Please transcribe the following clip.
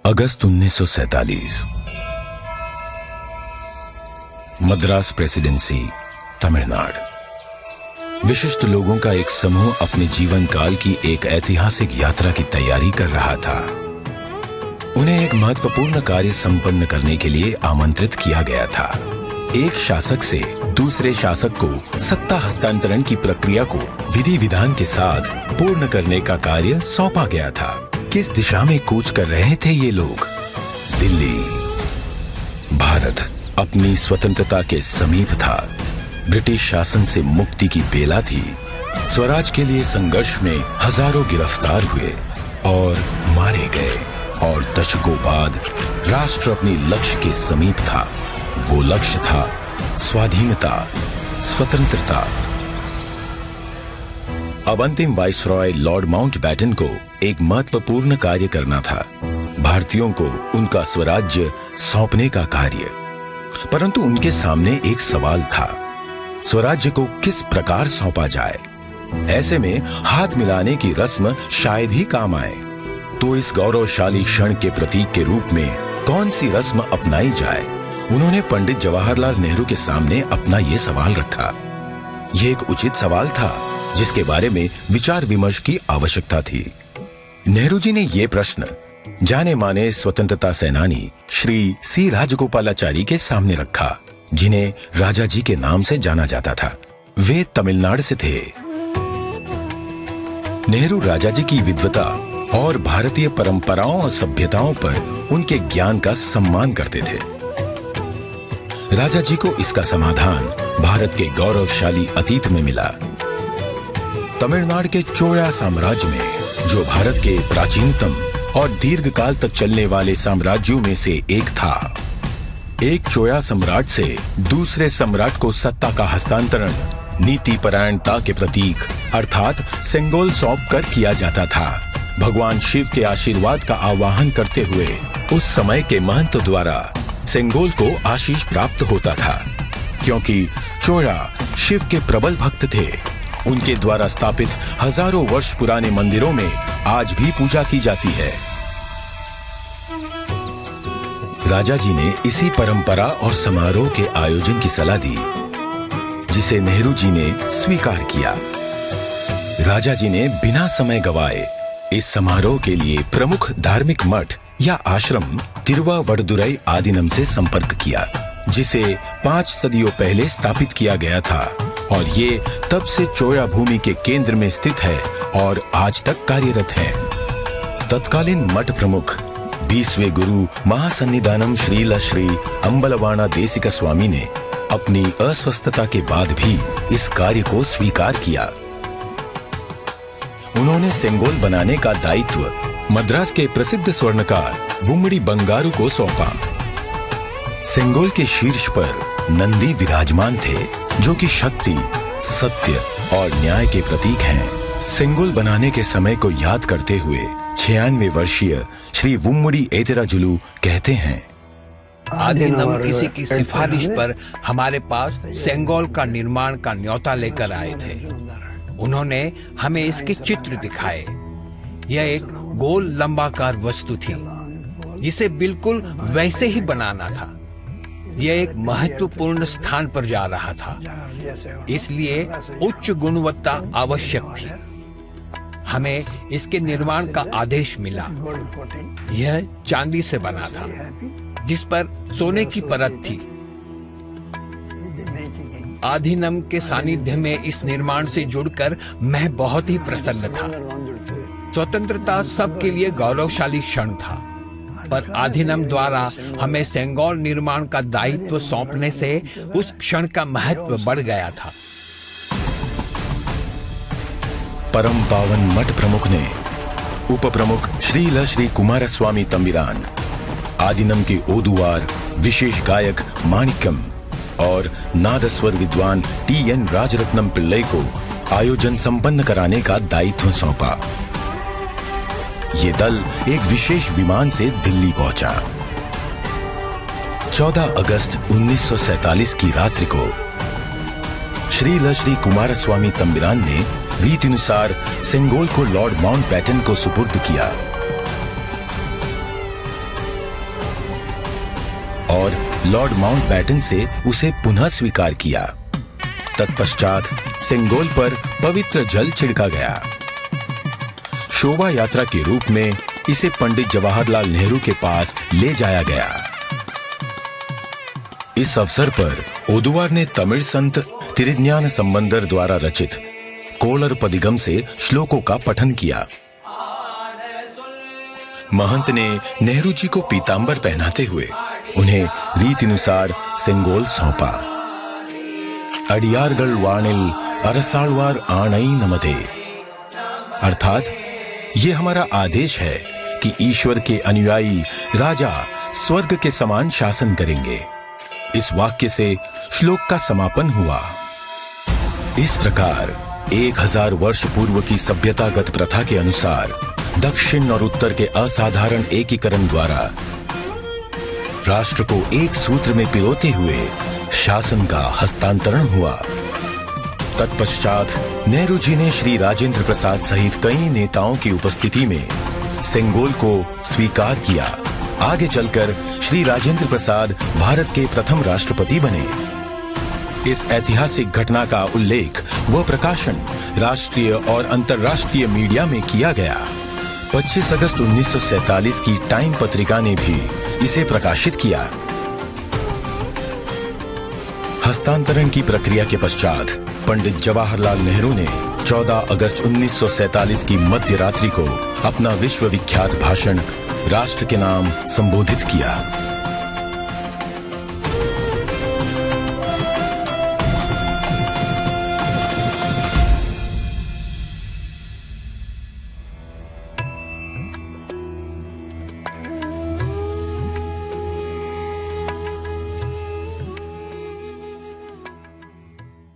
अगस्त 1947। Madras presidency, Tamil Nadu. विशिष्ट लोगों का एक समूह अपने जीवन काल की एक ऐतिहासिक यात्रा की तैयारी कर रहा था। उन्हें एक महत्वपूर्ण कार्य संपन्न करने के लिए आमंत्रित किया गया था। एक शासक से दूसरे शासक को सत्ता हस्तांतरण की प्रक्रिया को विधि विधान के साथ पूर्ण करने का कार्य सौंपा गया था। किस दिशा में कूच कर रहे थे ये लोग? दिल्ली। भारत अपनी स्वतंत्रता के समीप था। ब्रिटिश शासन से मुक्ति की बेला थी। स्वराज के लिए संघर्ष में हजारों गिरफ्तार हुए और मारे गए, और दशकों बाद राष्ट्र अपनी लक्ष्य के समीप था। वो लक्ष्य था स्वाधीनता, स्वतंत्रता। अब अंतिम वाइसरॉय लॉर्ड माउंटबेटन को एक महत्वपूर्ण कार्य करना था, भारतीयों को उनका स्वराज्य सौंपने का कार्य। परंतु उनके सामने एक सवाल था, स्वराज्य को किस प्रकार सौंपा जाए। ऐसे में हाथ मिलाने की रस्म शायद ही काम आए। तो इस गौरवशाली क्षण के प्रतीक के रूप में कौन सी रस्म अपनाई जाए? उन्होंने पंडित जवाहरलाल नेहरू के सामने अपना ये सवाल रखा। यह एक उचित सवाल था जिसके बारे में विचार विमर्श की आवश्यकता थी। नेहरू जी ने यह प्रश्न जाने माने स्वतंत्रता सेनानी श्री सी राजगोपालाचारी के सामने रखा, जिन्हें राजा जी के नाम से जाना जाता था। वे तमिलनाडु से थे। नेहरू राजा जी की विद्वता और भारतीय परंपराओं और सभ्यताओं पर उनके ज्ञान का सम्मान करते थे। राजा जी को इसका समाधान भारत के गौरवशाली अतीत में मिला। तमिलनाडु के चोला साम्राज्य में, जो भारत के प्राचीनतम और दीर्घकाल तक चलने वाले साम्राज्यों में से एक था, एक चोला सम्राट से दूसरे सम्राट को सत्ता का हस्तांतरण नीति परायणता के प्रतीक अर्थात सेंगोल सौंप कर किया जाता था। भगवान शिव के आशीर्वाद का आवाहन करते हुए उस समय के महंत द्वारा सेंगोल को आशीष प्राप्त होता था। क्योंकि चोला शिव के प्रबल भक्त थे, उनके द्वारा स्थापित हजारों वर्ष पुराने मंदिरों में आज भी पूजा की जाती है। राजा जी ने इसी परंपरा और समारोह के आयोजन की सलाह दी, जिसे नेहरू जी ने स्वीकार किया। राजा जी ने बिना समय गवाए इस समारोह के लिए प्रमुख धार्मिक मठ या आश्रम तिरुवावड़दुराई आदीनम से संपर्क किया, जिसे 5 सदियों पहले स्थापित किया गया था, और ये तब से चोला भूमि के केंद्र में स्थित है और आज तक कार्यरत है। तत्कालीन मठ प्रमुख 20वें गुरु महासन्निधानम श्रील श्री अंबलवाना देसिका स्वामी ने अपनी अस्वस्थता के बाद भी इस कार्य को स्वीकार किया। उन्होंने सेंगोल बनाने का दायित्व मद्रास के प्रसिद्ध स्वर्णकार वुम्मड़ी बंगारू को सौंपा। सेंगोल के शीर्ष पर नंदी विराजमान थे, जो कि शक्ति, सत्य और न्याय के प्रतीक हैं। सेंगोल बनाने के समय को याद करते हुए 96 वर्षीय श्री वुम्मड़ी एतिराजुलु कहते हैं, आदिनम किसी की सिफारिश पर हमारे पास सेंगोल का निर्माण का न्योता लेकर आए थे। उन्होंने हमें इसके चित्र दिखाए। यह एक गोल लंबाकार वस्तु थी, जिसे बिल्कुल वैसे ही बनाना था। यह एक महत्वपूर्ण स्थान पर जा रहा था, इसलिए उच्च गुणवत्ता आवश्यक थी। हमें इसके निर्माण का आदेश मिला। यह चांदी से बना था, जिस पर सोने की परत थी। आधीनम के सानिध्य में इस निर्माण से जुड़कर मैं बहुत ही प्रसन्न था। स्वतंत्रता सबके लिए गौरवशाली क्षण था, पर आधीनम द्वारा हमें सेंगोल निर्माण का दायित्व सौंपने से उस क्षण का महत्व बढ़ गया था। परम पावन मठ प्रमुख ने उप प्रमुख श्रील श्री कुमारस्वामी तंबिरान, आदिनम के ओदुवार विशेष गायक माणिक्यम और नादस्वर विद्वान TN राजरत्नम पिल्लई को आयोजन संपन्न कराने का दायित्व सौंपा। ये दल एक विशेष विमान से दिल्ली पहुंचा। 14 अगस्त 1947 की रात्रि को श्रील श्री कुमारस्वामी तंबिरान ने रीतिनुसार सेंगोल को लॉर्ड माउंटबेटन को सुपुर्द किया। और लॉर्ड माउंटबैटन से उसे पुनः स्वीकार किया। तत्पश्चात सेंगोल पर पवित्र जल छिड़का गया। शोभा यात्रा के रूप में इसे पंडित जवाहरलाल नेहरू के पास ले जाया गया। इस अवसर पर ओदुवार ने तमिल संत तिरुज्ञान संबंदर द्वारा रचित कोलर पदिगम से श्लोकों का पठन किया। महंत ने नेहरू जी को पीतांबर पहनाते हुए उन्हें रीतिनुसार सेंगोल सौंपा। अडियारगल वाणिल अरसालवार आणई नमदे, अर्थात ये हमारा आदेश है कि ईश्वर के अनुयायी राजा स्वर्ग के समान शासन करेंगे। इस वाक्य से श्लोक का समापन हुआ। इस प्रकार 1000 वर्ष पूर्व की सभ्यतागत प्रथा के अनुसार दक्षिण और उत्तर के असाधारण एकीकरण द्वारा राष्ट्र को एक सूत्र में पिरोते हुए शासन का हस्तांतरण हुआ। तत्पश्चात नेहरू जी ने श्री राजेंद्र प्रसाद सहित कई नेताओं की उपस्थिति में सेंगोल को स्वीकार किया। आगे चलकर श्री राजेंद्र प्रसाद भारत के प्रथम राष्ट्रपति बने। इस ऐतिहासिक घटना का उल्लेख व प्रकाशन राष्ट्रीय और अंतर्राष्ट्रीय मीडिया में किया गया। 25 अगस्त 1947 की टाइम पत्रिका ने भी इसे प्रकाशित किया। हस्तांतरण की प्रक्रिया के पश्चात पंडित जवाहरलाल नेहरू ने 14 अगस्त 1947 की मध्य रात्रि को अपना विश्व विख्यात भाषण राष्ट्र के नाम संबोधित किया।